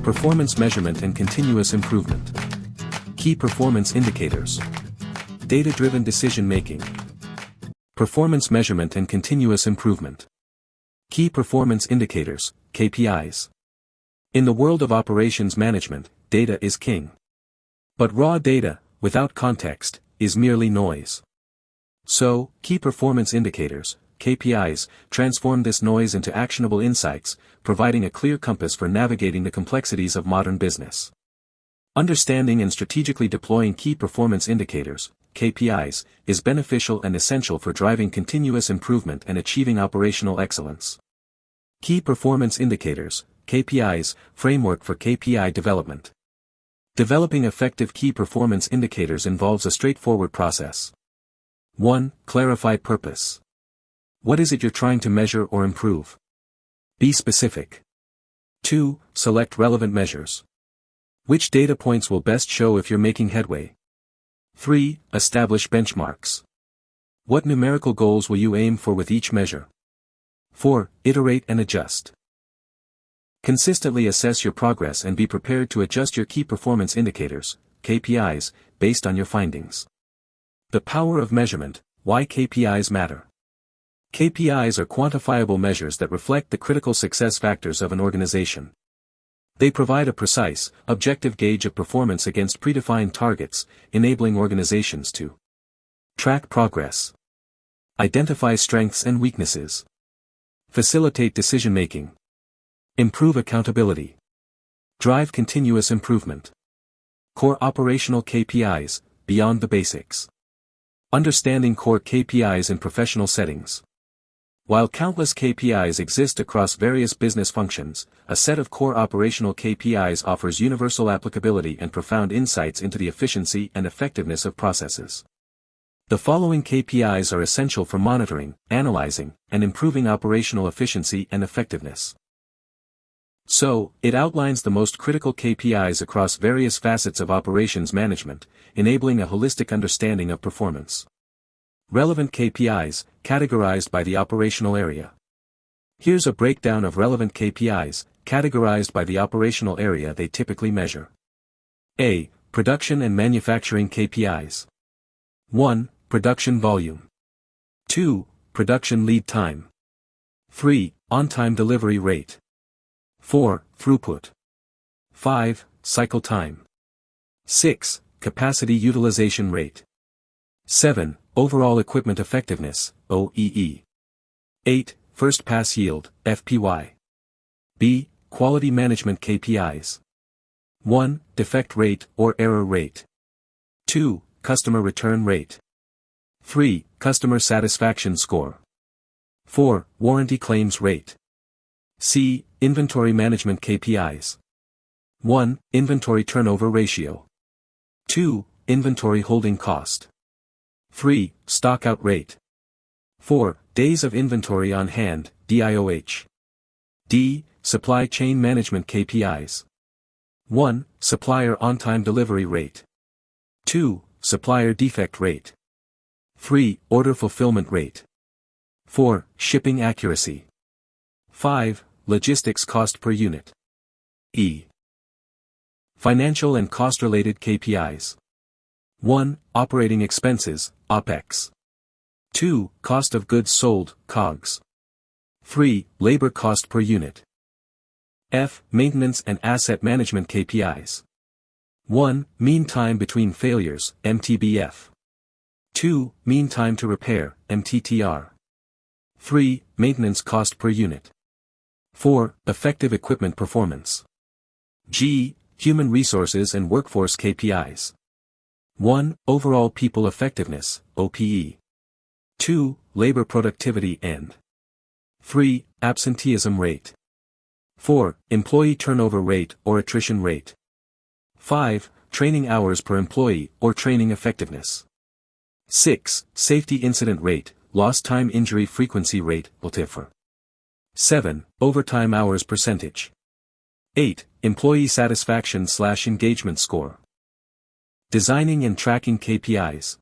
Performance measurement and continuous improvement. Key performance indicators. Data-driven decision-making. Performance measurement and continuous improvement. Key performance indicators, KPIs. In the world of operations management, data is king. But raw data, without context, is merely noise. So, key performance indicators, KPIs, transform this noise into actionable insights, providing a clear compass for navigating the complexities of modern business. Understanding and strategically deploying key performance indicators, KPIs, is beneficial and essential for driving continuous improvement and achieving operational excellence. Key performance indicators, KPIs, framework for KPI development. Developing effective key performance indicators involves a straightforward process. 1. Clarify purpose. What is it you're trying to measure or improve? Be specific. 2. Select relevant measures. Which data points will best show if you're making headway? 3. Establish benchmarks. What numerical goals will you aim for with each measure? 4. Iterate and adjust. Consistently assess your progress and be prepared to adjust your key performance indicators, KPIs, based on your findings. The power of measurement, why KPIs matter. KPIs are quantifiable measures that reflect the critical success factors of an organization. They provide a precise, objective gauge of performance against predefined targets, enabling organizations to track progress, identify strengths and weaknesses, facilitate decision-making, improve accountability, drive continuous improvement. Core operational KPIs, beyond the basics. Understanding core KPIs in professional settings. While countless KPIs exist across various business functions, a set of core operational KPIs offers universal applicability and profound insights into the efficiency and effectiveness of processes. The following KPIs are essential for monitoring, analyzing, and improving operational efficiency and effectiveness. So, it outlines the most critical KPIs across various facets of operations management, enabling a holistic understanding of performance. Relevant KPIs, categorized by the operational area. Here's a breakdown of relevant KPIs, categorized by the operational area they typically measure. A. Production and manufacturing KPIs. 1. Production volume. 2. Production lead time. 3. On-time delivery rate. 4. Throughput. 5. Cycle time. 6. Capacity utilization rate. 7. Overall equipment effectiveness, OEE. 8. First pass yield, FPY. B. Quality management KPIs. 1. Defect rate or error rate. 2. Customer return rate. 3. Customer satisfaction score. 4. Warranty claims rate. C. Inventory management KPIs. 1. Inventory turnover ratio. 2. Inventory holding cost. 3. Stockout rate. 4. Days of inventory on hand, DIOH. D. Supply chain management KPIs. 1. Supplier on-time delivery rate. 2. Supplier defect rate. 3. Order fulfillment rate. 4. Shipping accuracy. 5. Logistics cost per unit. E. Financial and cost-related KPIs. 1. Operating expenses, OPEX. 2. Cost of goods sold, COGS. 3. Labor cost per unit. F. Maintenance and asset management KPIs. 1. Mean time between failures, MTBF. 2. Mean time to repair, MTTR. 3. Maintenance cost per unit. 4. Effective equipment performance. G. Human resources and workforce KPIs. 1. Overall people effectiveness, OPE. 2. Labor productivity and 3. Absenteeism rate. 4. Employee turnover rate or attrition rate. 5. Training hours per employee or training effectiveness. 6. Safety incident rate, lost time injury frequency rate, LTIFR. 7. Overtime hours percentage. 8. Employee satisfaction/engagement score. Designing and tracking KPIs.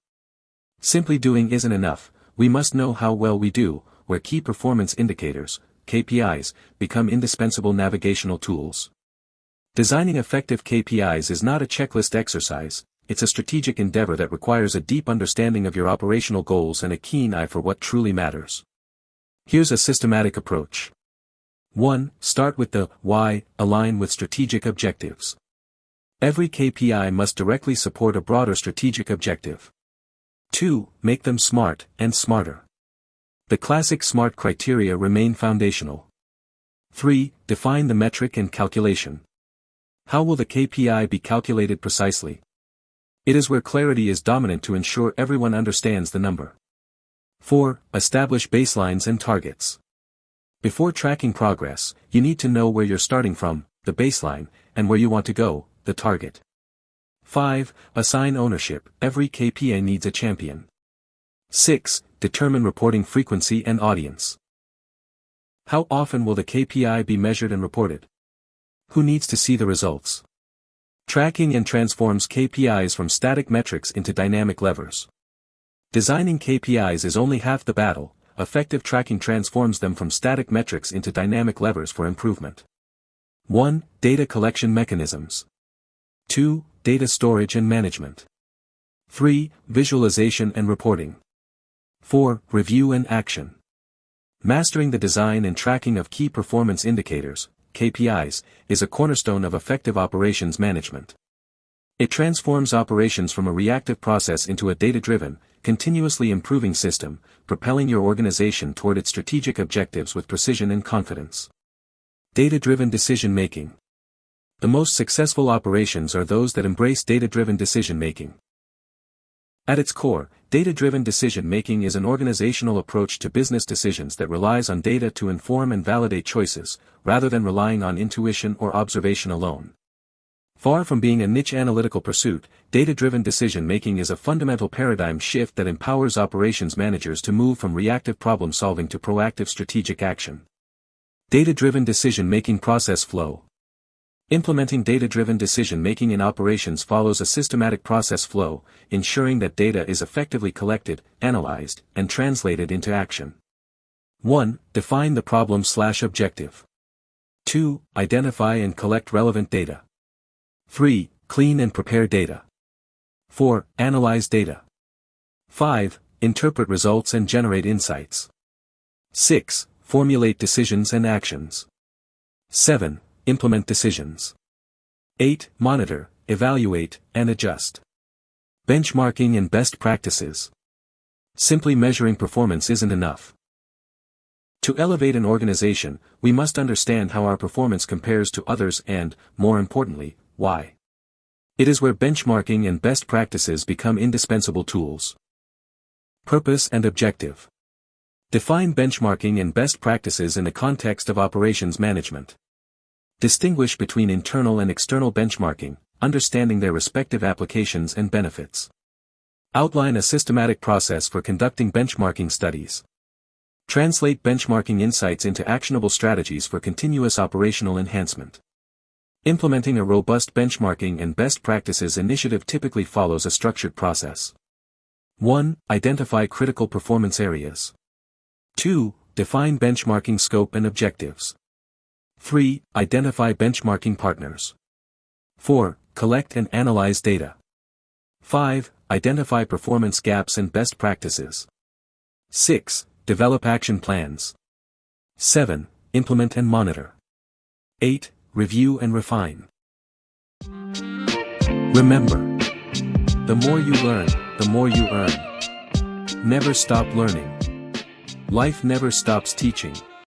Simply doing isn't enough, we must know how well we do, where key performance indicators, KPIs, become indispensable navigational tools. Designing effective KPIs is not a checklist exercise, it's a strategic endeavor that requires a deep understanding of your operational goals and a keen eye for what truly matters. Here's a systematic approach. 1. Start with the why, align with strategic objectives. Every KPI must directly support a broader strategic objective. 2. Make them smart and smarter. The classic SMART criteria remain foundational. 3. Define the metric and calculation. How will the KPI be calculated precisely? It is where clarity is dominant to ensure everyone understands the number. 4. Establish baselines and targets. Before tracking progress, you need to know where you're starting from, the baseline, and where you want to go, the target. 5. Assign ownership. Every KPI needs a champion. 6. Determine reporting frequency and audience. How often will the KPI be measured and reported? Who needs to see the results? Tracking and transforms KPIs from static metrics into dynamic levers. Designing KPIs is only half the battle, effective tracking transforms them from static metrics into dynamic levers for improvement. 1. Data collection mechanisms. 2. Data storage and management. 3. Visualization and reporting. 4. Review and action. Mastering the design and tracking of key performance indicators, KPIs, is a cornerstone of effective operations management. It transforms operations from a reactive process into a data-driven, continuously improving system, propelling your organization toward its strategic objectives with precision and confidence. Data-driven decision-making. The most successful operations are those that embrace data-driven decision-making. At its core, data-driven decision-making is an organizational approach to business decisions that relies on data to inform and validate choices, rather than relying on intuition or observation alone. Far from being a niche analytical pursuit, data-driven decision-making is a fundamental paradigm shift that empowers operations managers to move from reactive problem-solving to proactive strategic action. Data-driven decision-making process flow. Implementing data-driven decision-making in operations follows a systematic process flow, ensuring that data is effectively collected, analyzed, and translated into action. 1. Define the problem/objective. 2. Identify and collect relevant data. 3. Clean and prepare data. 4. Analyze data. 5. Interpret results and generate insights. 6. Formulate decisions and actions. 7. Implement decisions. 8. Monitor, evaluate, and adjust. Benchmarking and best practices. Simply measuring performance isn't enough. To elevate an organization, we must understand how our performance compares to others and, more importantly, why. It is where benchmarking and best practices become indispensable tools. Purpose and objective. Define benchmarking and best practices in the context of operations management. Distinguish between internal and external benchmarking, understanding their respective applications and benefits. Outline a systematic process for conducting benchmarking studies. Translate benchmarking insights into actionable strategies for continuous operational enhancement. Implementing a robust benchmarking and best practices initiative typically follows a structured process. 1. Identify critical performance areas. 2. Define benchmarking scope and objectives. 3. Identify benchmarking partners. 4. Collect and analyze data. 5. Identify performance gaps and best practices. 6. Develop action plans. 7. Implement and monitor. 8. Review and refine. Remember, the more you learn, the more you earn. Never stop learning. Life never stops teaching.